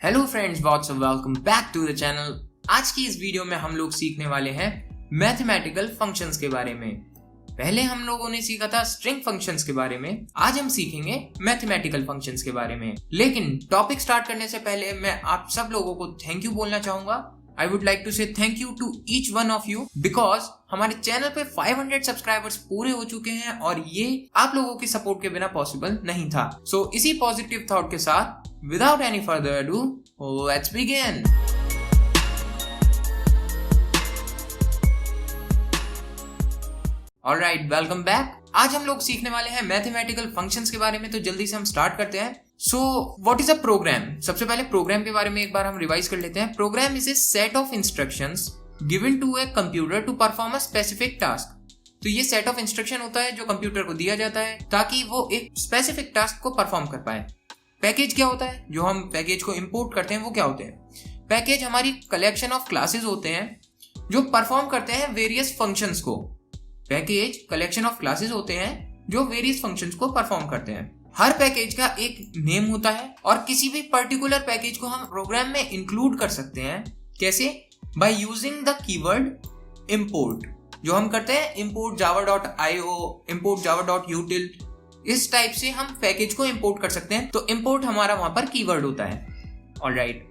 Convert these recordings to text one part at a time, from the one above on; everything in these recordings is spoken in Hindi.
Hello friends, what's up, welcome back to the channel. आज की इस वीडियो में हम लोग सीखने वाले हैं मैथमेटिकल फंक्शंस के बारे में। पहले हम लोगों ने सीखा था स्ट्रिंग फंक्शंस के बारे में, आज हम सीखेंगे मैथमेटिकल फंक्शंस के बारे में। लेकिन टॉपिक स्टार्ट करने से पहले मैं आप सब लोगों को थैंक यू बोलना चाहूंगा। I would like to say thank you to each one of you because हमारे चैनल पे 500 सब्सक्राइबर्स पूरे हो चुके हैं और ये आप लोगों की सपोर्ट के बिना पॉसिबल नहीं था। So इसी पॉजिटिव थॉट के साथ without any further ado, let's begin. Alright, welcome back. आज हम लोग सीखने वाले हैं मैथमेटिकल फंक्शंस के बारे में, तो जल्दी से हम स्टार्ट करते हैं। So what is a program? सबसे पहले प्रोग्राम के बारे में एक बार हम रिवाइज कर लेते हैं। Program is a set of instructions given to a computer to perform a specific task. तो ये सेट ऑफ इंस्ट्रक्शन होता है जो कंप्यूटर को दिया जाता है ताकि वो एक स्पेसिफिक टास्क को परफॉर्म कर पाए। पैकेज क्या होता है? जो हम पैकेज को इंपोर्ट करते हैं वो क्या होते हैं? पैकेज हमारी कलेक्शन ऑफ क्लासेस होते हैं जो परफॉर्म करते हैं वेरियस फंक्शंस को। पैकेज कलेक्शन ऑफ क्लासेस होते हैं जो वेरियस फंक्शंस को परफॉर्म करते हैं। हर पैकेज का एक नेम होता है और किसी भी पर्टिकुलर पैकेज को हम प्रोग्राम में इंक्लूड कर सकते हैं। कैसे? By using the keyword import. जो हम करते हैं इंपोर्ट java.io, इंपोर्ट java.util, इस टाइप से हम पैकेज को इंपोर्ट कर सकते हैं। तो इंपोर्ट हमारा वहां पर कीवर्ड होता है। ऑलराइट,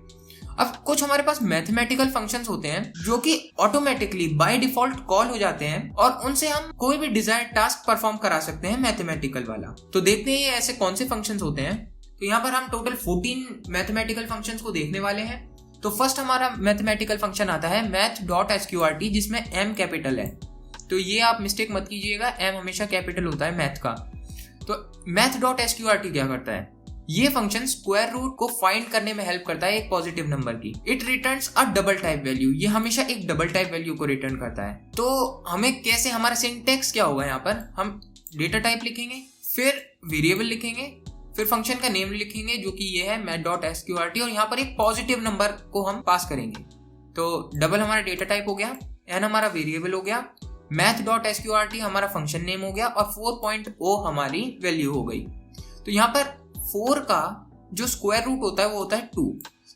अब कुछ हमारे पास मैथमेटिकल फंक्शंस होते हैं जो कि ऑटोमेटिकली बाय डिफॉल्ट कॉल हो जाते हैं और उनसे हम कोई भी डिजायर्ड टास्क परफॉर्म करा सकते हैं मैथमेटिकल वाला। तो देखते हैं ये ऐसे कौन से फंक्शंस होते हैं। तो यहाँ पर हम टोटल 14 मैथमेटिकल फंक्शंस को देखने वाले हैं। तो फर्स्ट हमारा मैथमेटिकल फंक्शन आता है math.sqrt, जिसमें m कैपिटल है। तो ये आप मिस्टेक मत कीजिएगा, m हमेशा कैपिटल होता है मैथ का। तो math.sqrt क्या करता है? ये फंक्शन स्क्वायर रूट को फाइंड करने में हेल्प करता है एक पॉजिटिव नंबर की। It returns a double type value. ये हमेशा एक डबल टाइप वैल्यू को रिटर्न करता है। तो हमें कैसे, हमारा सिंटेक्स क्या होगा? यहाँ पर हम डेटा टाइप लिखेंगे, फिर वेरिएबल लिखेंगे, फिर फंक्शन का नेम लिखेंगे जो कि ये है math.sqrt, और यहाँ पर एक पॉजिटिव नंबर को हम पास करेंगे। तो डबल हमारा डेटा टाइप हो गया, n हमारा वेरिएबल हो गया, math.sqrt हमारा फंक्शन नेम हो गया और 4.0 हमारी वैल्यू हो गई। तो यहाँ पर 4 का जो स्क्वायर रूट होता है वो होता है 2।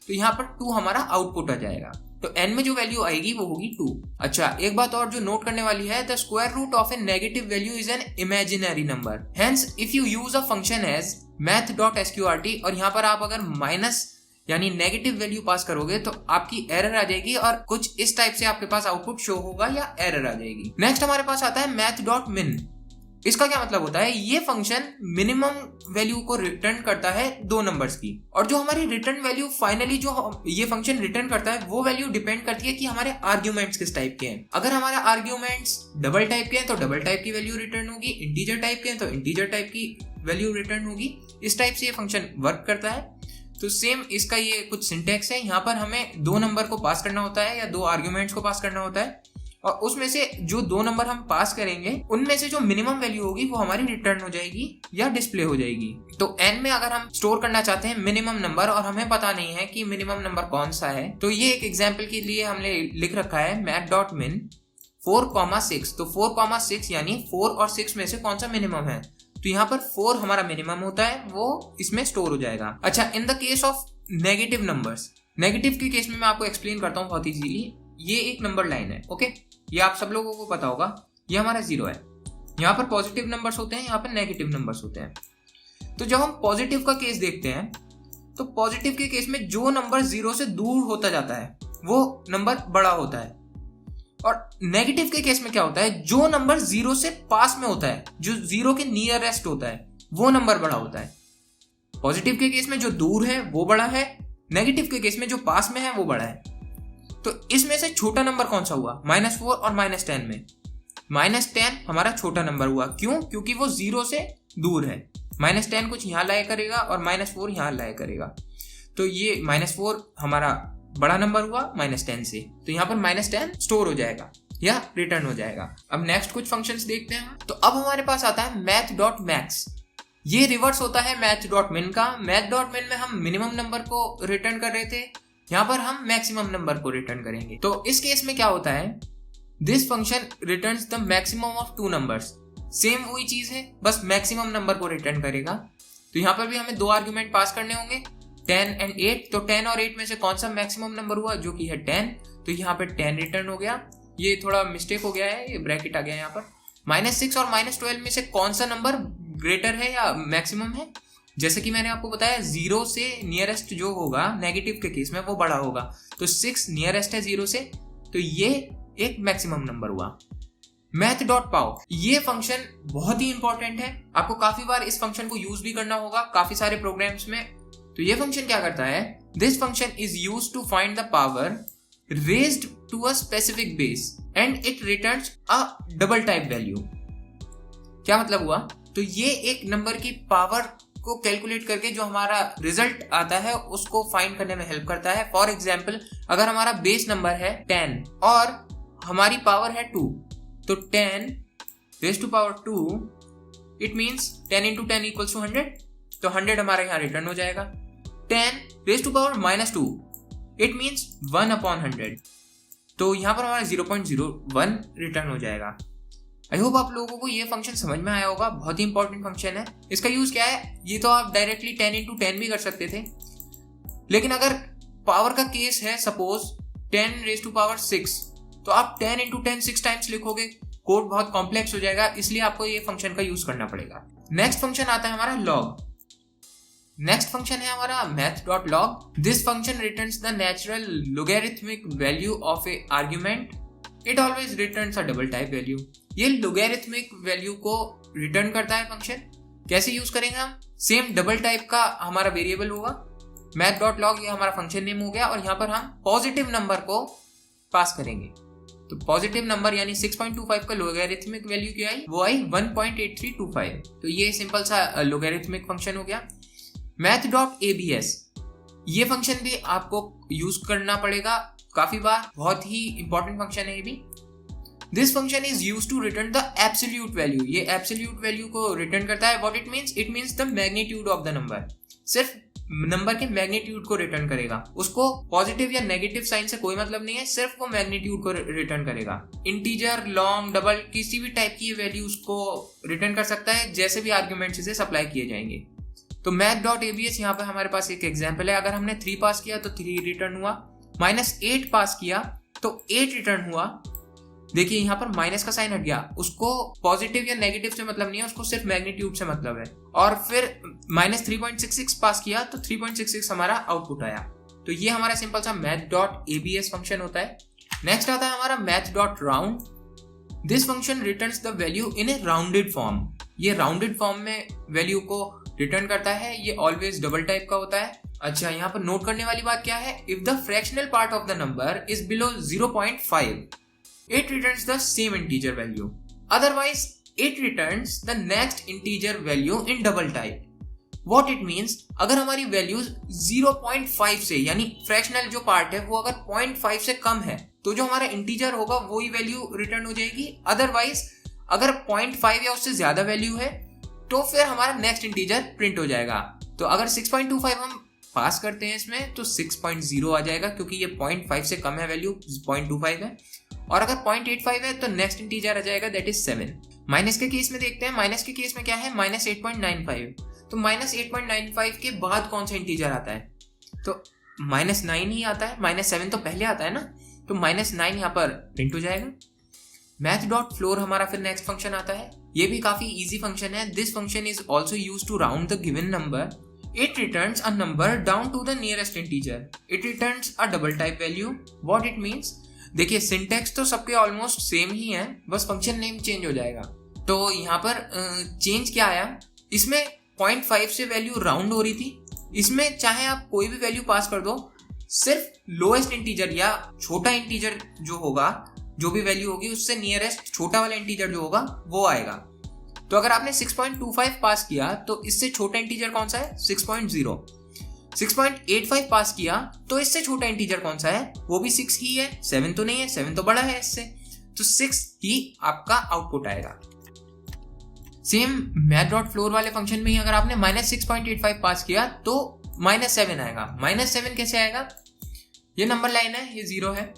तो यहाँ पर 2 हमारा आउटपुट आ जाएगा। तो n में जो वैल्यू आएगी वो होगी 2। अच्छा, एक बात और जो नोट करने वाली है, the square root of a negative value is an imaginary number. Hence if you use a function as math.sqrt और यहाँ पर आप अगर माइनस यानी नेगेटिव वैल्यू पास करोगे तो आपकी एरर आ जाएगी और कुछ इस टाइप से आपके पास आउटपुट शो होगा या एरर आ जाएगी। नेक्स्ट हमारे पास आता है math.min। इसका क्या मतलब होता है? ये फंक्शन मिनिमम वैल्यू को रिटर्न करता है 2 नंबर्स की, और जो हमारी रिटर्न वैल्यू फाइनली जो ये फंक्शन रिटर्न करता है वो वैल्यू डिपेंड करती है कि हमारे आर्ग्यूमेंट्स किस टाइप के हैं। अगर हमारे आर्ग्यूमेंट्स डबल टाइप के हैं तो डबल टाइप की वैल्यू रिटर्न होगी, इंटीजर टाइप के हैं तो इंटीजर टाइप की वैल्यू रिटर्न होगी। इस टाइप से ये फंक्शन वर्क करता है। तो सेम इसका ये कुछ सिंटेक्स है। यहाँ पर हमें 2 नंबर को पास करना होता है या 2 आर्ग्यूमेंट्स को पास करना होता है, और उसमें से जो 2 नंबर हम पास करेंगे उनमें से जो मिनिमम वैल्यू होगी वो हमारी रिटर्न हो जाएगी या डिस्प्ले हो जाएगी। तो n में अगर हम स्टोर करना चाहते हैं मिनिमम नंबर और हमें पता नहीं है कि मिनिमम नंबर कौन सा है, तो ये एक एग्जांपल के लिए हमने लिख रखा है math.min 4,6। तो 4,6 यानी 4 और 6 में से कौन सा मिनिमम है? तो यहाँ पर 4 हमारा मिनिमम होता है, वो इसमें स्टोर हो जाएगा। अच्छा, in the case of negative numbers, negative के केस में मैं आपको एक्सप्लेन करता हूँ बहुत इजीली। ये एक नंबर लाइन है, ओके, ये आप सब लोगों को पता होगा। ये हमारा 0 है। यहाँ पर पॉजिटिव नंबर्स होते हैं, यहाँ पर नेगेटिव नंबर्स होते हैं। तो जब हम पॉजिटिव का केस देखते हैं तो पॉजिटिव के केस में जो नंबर 0 से दूर होता जाता है वो नंबर बड़ा होता है, और नेगेटिव के केस में क्या होता है? जो नंबर 0 से पास में होता है, जो 0 के नियरेस्ट होता है, वो नंबर बड़ा होता है। पॉजिटिव के केस में जो दूर है वो बड़ा है, नेगेटिव के केस में जो पास में है वो बड़ा है। तो इसमें से छोटा नंबर कौन सा हुआ? -4 और -10 में -10 हमारा छोटा नंबर हुआ। क्यों? क्योंकि वो 0 से दूर है। -10 कुछ यहाँ लाया करेगा और -4 यहाँ लाया करेगा। तो ये -4 हमारा बड़ा नंबर हुआ -10 से, तो यहाँ पर -10 स्टोर हो जाएगा या रिटर्न हो जाएगा। अब नेक्स्ट कुछ फंक्शंस देखते हैं। तो अब हमारे पास आता है math.max। ये रिवर्स होता है math.min का। math.min में हम मिनिमम नंबर को रिटर्न कर रहे थे, यहाँ पर हम मैक्सिमम नंबर को रिटर्न करेंगे। तो इस केस में क्या होता है? This function returns the maximum of 2 numbers. Same वही चीज है, बस मैक्सिमम नंबर को रिटर्न करेगा। तो यहाँ पर भी हमें 2 आर्ग्यूमेंट पास करने होंगे, 10 and 8, तो 10 और 8 में से कौन सा मैक्सिमम नंबर हुआ, जो कि है 10, तो यहाँ पे 10 रिटर्न हो गया। ये थोड़ा मिस्टेक हो गया है, ये ब्रैकेट आ गया यहाँ पर। -6 और -12 में से कौन सा नंबर ग्रेटर है या मैक्सिमम है, जैसे कि मैंने आपको बताया 0 से नियरेस्ट जो होगा नेगेटिव के केस में वो बड़ा होगा, तो 6 नियरेस्ट है 0 से, तो ये एक मैक्सिमम नंबर हुआ। math.pow ये फंक्शन बहुत ही इंपॉर्टेंट है, आपको काफी बार इस फंक्शन को यूज भी करना होगा काफी सारे प्रोग्राम्स में। तो ये फंक्शन क्या करता है, this function is used to find the power raised to a specific base and it returns a double type value. क्या मतलब हुआ, तो ये एक नंबर की पावर को कैलकुलेट करके जो हमारा रिजल्ट आता है उसको फाइंड करने में हेल्प करता है। फॉर एग्जाम्पल, अगर हमारा बेस नंबर है 10 और हमारी पावर है 2, तो 10 raise to power 2 it means 10 into 10 equals to 100, तो 100 हमारे यहाँ रिटर्न हो जाएगा। 10 raise to power -2 it means 1/100, तो यहाँ पर हमारा 0.01 रिटर्न हो जाएगा। आई होप आप लोगों को ये फंक्शन समझ में आया होगा, बहुत ही इंपॉर्टेंट फंक्शन है। इसका यूज क्या है, ये तो आप डायरेक्टली 10 into 10 भी कर सकते थे, लेकिन अगर पावर का केस है सपोज 10 रेज़ टू पावर 6, तो आप 10 into 10 6 टाइम्स लिखोगे, कोड बहुत कॉम्प्लेक्स हो जाएगा, इसलिए आपको ये फंक्शन का यूज करना पड़ेगा। नेक्स्ट फंक्शन आता है हमारा log। नेक्स्ट फंक्शन है हमारा math.log। This function returns the natural logarithmic value of A argument, it always returns a double type value. ये लोगैरिथमिक वैल्यू को रिटर्न करता है फंक्शन। कैसे यूज करेंगे हम, सेम डबल टाइप का हमारा वेरिएबल होगा। math.log ये हमारा फंक्शन नेम हो गया, और यहाँ पर हम पॉजिटिव नंबर को पास करेंगे। तो पॉजिटिव नंबर यानी 6.25 का लोगैरिथमिक वैल्यू क्या आई, वो आई 1.8325। तो ये सिंपल सा लोगैरिथमिक फंक्शन हो गया। math.abs ये फंक्शन भी आपको यूज करना पड़ेगा काफी बार, बहुत ही इंपॉर्टेंट फंक्शन है ये भी। This function is used to return the absolute value. ये एब्सोल्यूट वैल्यू को रिटर्न करता है। What it means, it means the magnitude of the number, सिर्फ नंबर के मैग्नीट्यूड को रिटर्न करेगा। उसको पॉजिटिव या नेगेटिव साइन से कोई मतलब नहीं है, सिर्फ वो मैग्नीट्यूड को रिटर्न करेगा। इंटीजर, लॉन्ग, डबल, किसी भी टाइप की वैल्यूज को रिटर्न कर सकता है, जैसे भी आर्ग्यूमेंट्स इसे सप्लाई किए जाएंगे। तो math.abs यहाँ पे हमारे पास एक एग्जाम्पल है। अगर हमने 3 पास किया तो 3 रिटर्न हुआ, -8 पास किया तो 8 रिटर्न हुआ। देखिए यहाँ पर माइनस का साइन हट गया, उसको पॉजिटिव या नेगेटिव से मतलब नहीं है, उसको सिर्फ मैग्नीट्यूड से मतलब है। और फिर -3.66 पास किया तो 3.66 हमारा आउटपुट आया। तो ये हमारा सिंपल सा math.abs फंक्शन होता है। नेक्स्ट आता है हमारा math.round। This function returns the value in A rounded form. ये राउंडेड फॉर्म में वैल्यू को रिटर्न करता है। ये ऑलवेज डबल टाइप का होता है। अच्छा, यहाँ पर नोट करने वाली बात क्या है, if the fractional part of the number is below 0.5 it returns the same integer value, otherwise it returns the next integer value in double type। what it means, अगर हमारी वैल्यूज 0.5 से यानी फ्रैक्शनल जो पार्ट है वो अगर 0.5 से कम है तो जो हमारा इंटीजर होगा वही वैल्यू रिटर्न हो जाएगी। अदरवाइज अगर 0.5 या उससे ज्यादा वैल्यू है तो फिर हमारा नेक्स्ट इंटीजर प्रिंट हो जाएगा। तो अगर 6.25 हम पास करते हैं इसमें तो 6.0 आ जाएगा, क्योंकि ये 0.5 से कम है, वैल्यू 0.25 है। और अगर 0.85 है तो नेक्स्ट इंटीजर आ जाएगा, दैट इज 7। माइनस के केस में देखते हैं, माइनस के केस में क्या है, -8.95। तो -8.95 के बाद कौन सा इंटीजर आता है, तो -9 ही आता है। -7 तो पहले आता है ना, तो -9 यहाँ पर प्रिंट हो जाएगा। math.floor हमारा फिर नेक्स्ट फंक्शन आता है। ये भी काफी इजी फंक्शन है। This function is also use to round the given number. It returns a number down to the nearest integer. It returns a double type value. What it means? देखिए सिंटेक्स तो सबके ऑलमोस्ट सेम ही है, बस फंक्शन नेम चेंज हो जाएगा। तो यहाँ पर चेंज क्या आया, इसमें 0.5 से वैल्यू राउंड हो रही थी, इसमें चाहे आप कोई भी वैल्यू पास कर दो, सिर्फ लोएस्ट इंटीजर या छोटा इंटीजर जो होगा, जो भी वैल्यू होगी उससे नियरेस्ट छोटा वाला इंटीजर जो होगा वो आएगा। तो अगर आपने 6.25 पास किया तो इससे छोटा इंटीजर कौन सा है, 6.0। 6.85 पास किया तो इससे छोटा इंटीजर कौन सा है, वो भी 6 ही है, 7 तो नहीं है, 7 तो बड़ा है इससे, तो 6 ही आपका आउटपुट आएगा। सेम math.floor वाले फंक्शन में ही अगर आपने -6.85 पास किया तो -7 आएगा। -7 कैसे आएगा, ये नंबर लाइन है, ये 0 है,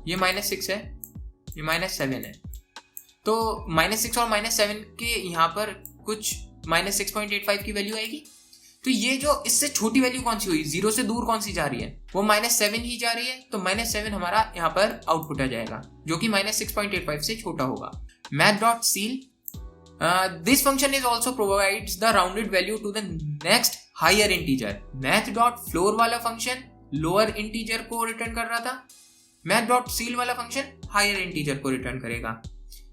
ये -6 है, ये -7 है। तो -6 और -7 के यहाँ पर कुछ -6.85 की वैल्यू आएगी। तो ये जो इससे छोटी वैल्यू कौन सी हुई, 0 से दूर कौन सी जा रही है, वो -7 ही जा रही है, तो -7 हमारा यहाँ पर आउटपुट आ जाएगा जो कि -6.85 से छोटा होगा। math.ceil this function is also provides the rounded value to the next higher integer। math.floor वाला फंक्शन लोअर इंटीजर को रिटर्न कर रहा था, math.ceil वाला फंक्शन हायर इंटीजर को रिटर्न करेगा।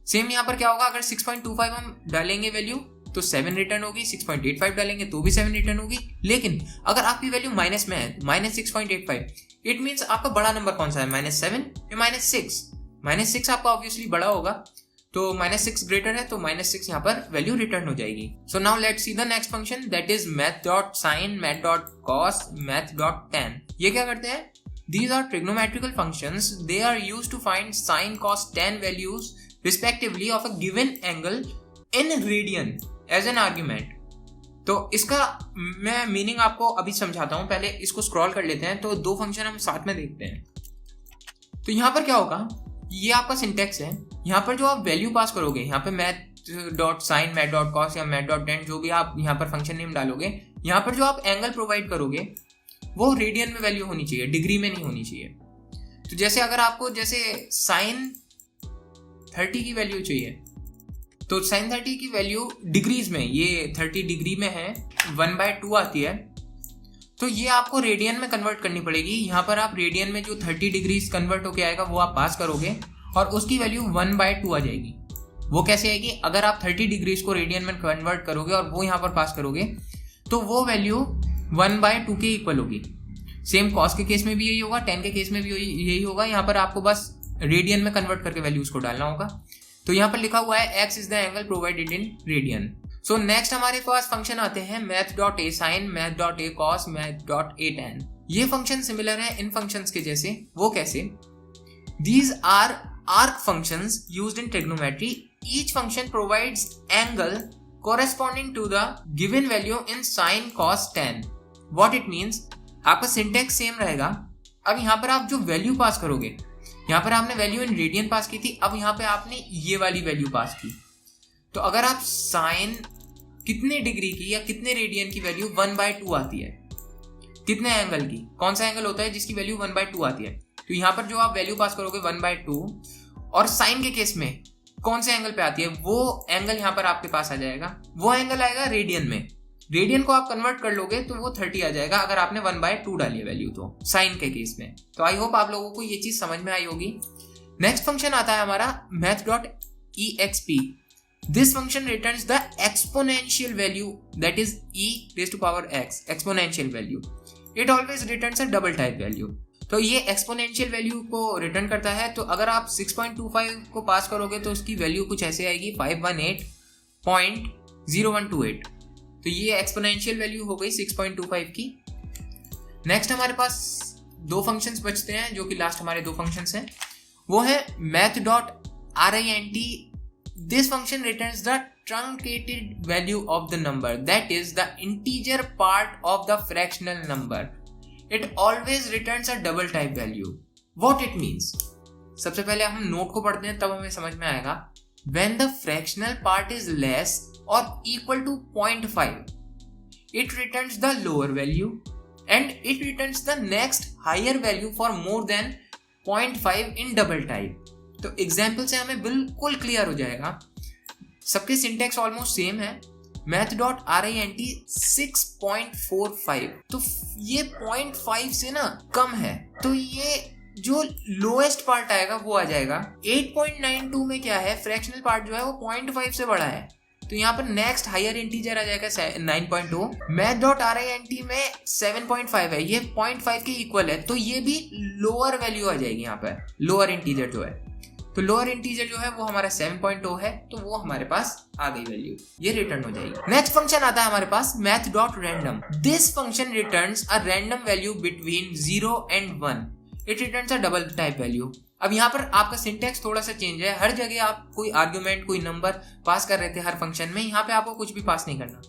सेम यहाँ पर क्या होगा, अगर 6.25 हम डालेंगे वैल्यू तो 7 रिटर्न होगी, 6.85 डालेंगे तो भी 7 रिटर्न होगी। लेकिन अगर आपकी वैल्यू माइनस में है, -6.85, इट मीन्स आपका बड़ा नंबर कौन सा है, -7 या -6? -6 आपका ऑब्वियसली बड़ा होगा, तो -6 ग्रेटर है, तो -6 यहाँ पर वैल्यू रिटर्न हो जाएगी। So now let's see the next function that is math.sin, math.cos, math.tan। ये क्या करते हैं, these are trigonometrical functions, they are used to find sin, cos, tan values respectively of a given angle in radian as an argument। तो इसका मैं मीनिंग आपको अभी समझाता हूं, पहले इसको स्क्रॉल कर लेते हैं। तो दो फंक्शन हम साथ में देखते हैं। तो यहाँ पर क्या होगा, ये आपका सिंटेक्स है। यहाँ पर जो आप वैल्यू पास करोगे, यहाँ पे math.sin, math.cos या math.tan जो भी आप यहाँ पर फंक्शन नेम डालोगे, यहाँ पर जो आप एंगल प्रोवाइड करोगे वो रेडियन में वैल्यू होनी चाहिए, डिग्री में नहीं होनी चाहिए। तो जैसे अगर आपको जैसे sin 30 की वैल्यू चाहिए, तो sin 30 की वैल्यू डिग्रीज में, ये 30 डिग्री में है, 1/2 आती है, तो ये आपको रेडियन में कन्वर्ट करनी पड़ेगी। यहाँ पर आप रेडियन में जो 30 डिग्रीज कन्वर्ट होके आएगा वो आप पास करोगे और उसकी वैल्यू 1/2 आ जाएगी। वो कैसे आएगी, अगर आप 30 डिग्रीज को रेडियन में कन्वर्ट करोगे और वो यहाँ पर पास करोगे तो वो वैल्यू 1/2 के इक्वल होगी। सेम कॉस के केस में भी यही होगा, टेन के केस में भी यही होगा। यहाँ पर आपको बस रेडियन में कन्वर्ट करके वैल्यूज को डालना होगा। तो यहाँ पर लिखा हुआ है x is the angle provided in radian. So next हमारे पास फंक्शन आते हैं math.asin, math.acos, math.atan। ये फंक्शन सिमिलर है इन फंक्शंस के जैसे। वो कैसे, these are arc functions used in trigonometry। each function provides angle corresponding to the given value in sin, cos, tan। what it means, आपका सिंटेक्स सेम रहेगा। अब यहाँ पर आप जो वैल्यू पास करोगे, यहाँ पर आपने वैल्यू इन रेडियन पास की थी, अब यहाँ पे आपने ये वाली वैल्यू पास की। तो अगर आप साइन कितने डिग्री की या कितने रेडियन की वैल्यू 1/2 आती है, कितने एंगल की, कौन सा एंगल होता है जिसकी वैल्यू 1/2 आती है, तो यहाँ पर जो आप वैल्यू पास करोगे 1/2, और साइन के केस में कौन से एंगल पे आती है, वो एंगल यहाँ पर आपके पास आ जाएगा। वो एंगल आएगा रेडियन में, रेडियन को आप कन्वर्ट कर लोगे तो वो 30 आ जाएगा अगर आपने 1/2 डाली है वैल्यू तो साइन के केस में। तो आई होप आप लोगों को ये चीज समझ में आई होगी। नेक्स्ट फंक्शन आता है हमारा math.exp। This function returns the exponential value that is e raised to power x, exponential value. It always returns a double type value. तो ये एक्सपोनेंशियल वैल्यू को रिटर्न करता है। तो अगर आप 6.25 को पास करोगे तो उसकी वैल्यू कुछ ऐसे आएगी 518.0128। तो ये एक्सपोनेंशियल वैल्यू हो गई 6.25 की। नेक्स्ट हमारे पास दो फंक्शंस बचते हैं जो कि लास्ट हमारे दो फंक्शंस हैं। वो है math.rint। This function returns the truncated value of the number that is the integer part of the fractional number. It always returns a double type value. What it means, सबसे पहले हम नोट को पढ़ते हैं तब हमें समझ में आएगा। When the fractional part is less or equal to 0.5, it returns the lower value and it returns the next higher value for more than 0.5 in double type। तो एग्जाम्पल से हमें बिल्कुल क्लियर हो जाएगा। सबके सिंटेक्स ऑलमोस्ट सेम है। math.rint 6.45, तो ये 0.5 से ना कम है, तो ये जो लोएस्ट पार्ट आएगा वो आ जाएगा। 8.92 में क्या है, फ्रैक्शनल पार्ट जो है वो 0.5 से बड़ा है, तो यहाँ पर नेक्स्ट हायर इंटीजर आ जाएगा 9.2। math.rint में 7.5 है, ये 0.5 के इक्वल है, तो ये भी लोअर वैल्यू आ जाएगी यहाँ पर, लोअर इंटीजर जो है। तो लोअर इंटीजर जो है वो हमारा 7.2 है, तो वो हमारे पास आ गई वैल्यू, ये रिटर्न हो जाएगी। नेक्स्ट फंक्शन आता है हमारे पास math.random। This function returns a random value between 0 and 1। It returns a double type value. अब यहाँ पर आपका सिंटेक्स थोड़ा सा चेंज है। हर जगह आप कोई आर्ग्यूमेंट, कोई नंबर पास कर रहे थे हर फंक्शन में, यहाँ पे आपको कुछ भी पास नहीं करना।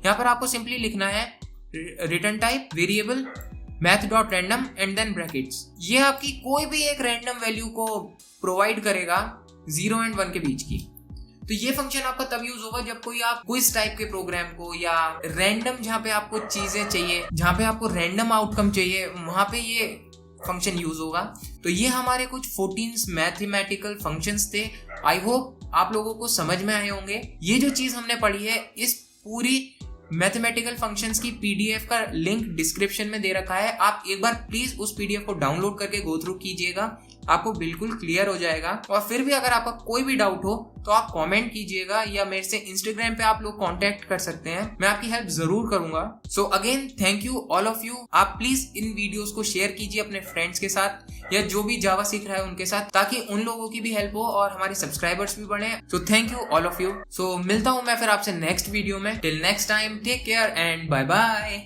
यहाँ पर आपको सिंपली लिखना है return type variable math.random and then brackets. ये आपकी कोई भी एक रैंडम वैल्यू को प्रोवाइड करेगा 0 and 1 के बीच की। तो ये फंक्शन आपका तब यूज होगा जब कोई आप क्विज टाइप के प्रोग्राम को या रैंडम जहाँ पे आपको चीजें चाहिए, जहाँ पे आपको रैंडम आउटकम चाहिए, वहां पे ये फंक्शन यूज होगा। तो ये हमारे कुछ 14 मैथमेटिकल फंक्शंस थे। आई होप आप लोगों को समझ में आए होंगे। ये जो चीज हमने पढ़ी है, इस पूरी मैथमेटिकल फंक्शंस की पीडीएफ का लिंक डिस्क्रिप्शन में दे रखा है। आप एक बार प्लीज उस पीडीएफ को डाउनलोड करके गो थ्रू कीजिएगा, आपको बिल्कुल क्लियर हो जाएगा। और फिर भी अगर आपका कोई भी डाउट हो तो आप कमेंट कीजिएगा या मेरे से इंस्टाग्राम पे आप लोग कांटेक्ट कर सकते हैं, मैं आपकी हेल्प जरूर करूंगा। So again thank you all of you. आप प्लीज इन वीडियोस को शेयर कीजिए अपने फ्रेंड्स के साथ या जो भी जावा सीख रहा है उनके साथ, ताकि उन लोगों की भी हेल्प हो और हमारे सब्सक्राइबर्स भी बढ़े। So thank you all of you. So मिलता हूं मैं फिर आपसे नेक्स्ट वीडियो में। Till next time, take care and bye bye.